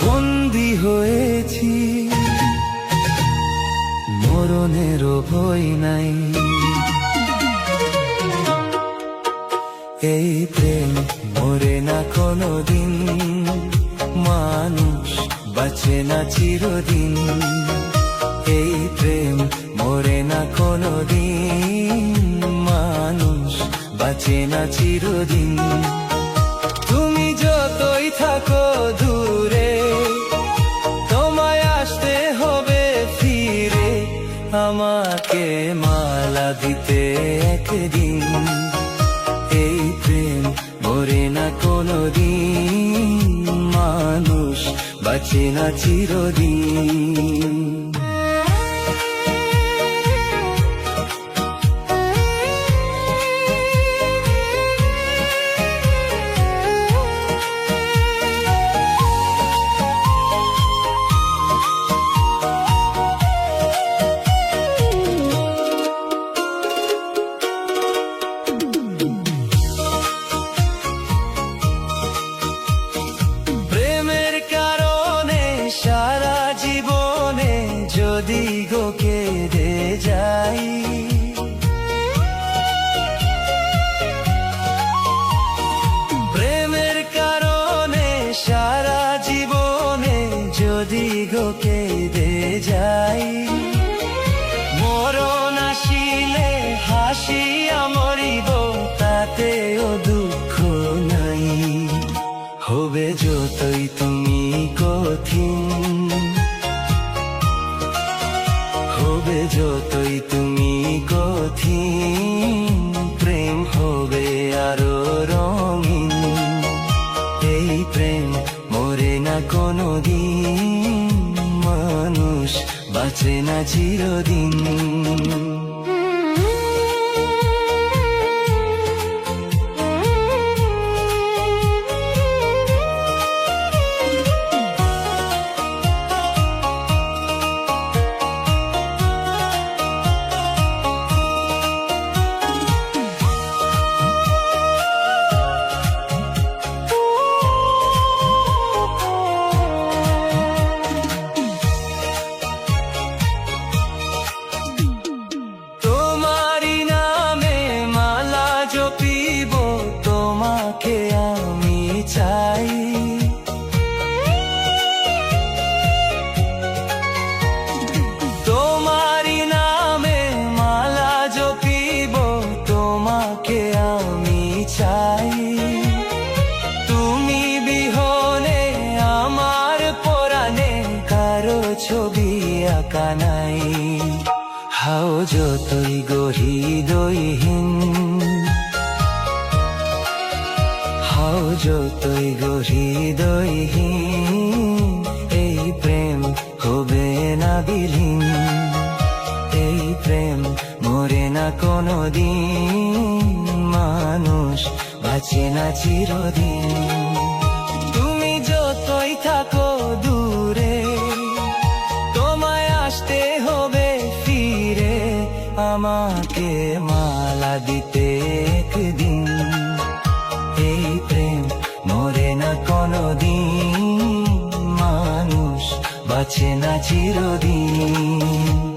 বন্দী হয়েছি, মরণেরও ভয় নাই। এই প্রেম মরে না কোনোদিন, মানুষ বাঁচে না চিরদিন। এই প্রেম মরে না কোনোদিন, মানুষ বাঁচে না চিরদিন। তুমি যতই থাকো দূরে, তোমায় আসতে হবে ফিরে, আমাকে মালা দিতে একদিন। এই প্রেম মরে না কোনোদিন, মানুষ বাঁচে না চিরদিন। যদি গো কেঁদে যাই, প্রেমের কারণে সারা জীবনে যদি গো কেঁদে যাই, মরণ আসিলে হাসিয়া মরিব, তাতেও দুঃখ নাই। হবে যতই তুমি কঠিন, হবে যতই তুমি কঠিন, প্রেম হবে আরো রঙিন। এই প্রেম মরে না কোনোদিন, মানুষ বাঁচে না চিরদিন। তোমাকে আমি চাই, তোমারই নামে মালা জপিব, তোমাকে আমি চাই। তুমি বিহনে আমার পরাণে কারো ছবি আঁকা নাই। হাও যতই গো হৃদয়হীন, হাও যতই গো হৃদয়হীন, এই প্রেম হবে না বিলীন। এই প্রেম মরে না কোনোদিন, মানুষ বাঁচে না চিরদিন। তুমি যতই থাকো দূরে, তোমায় আসতে হবে ফিরে, আমাকে মালা দিতে একদিন। এই প্রেম মরে না কোনোদিন, মানুষ বাঁচে না চিরদিন।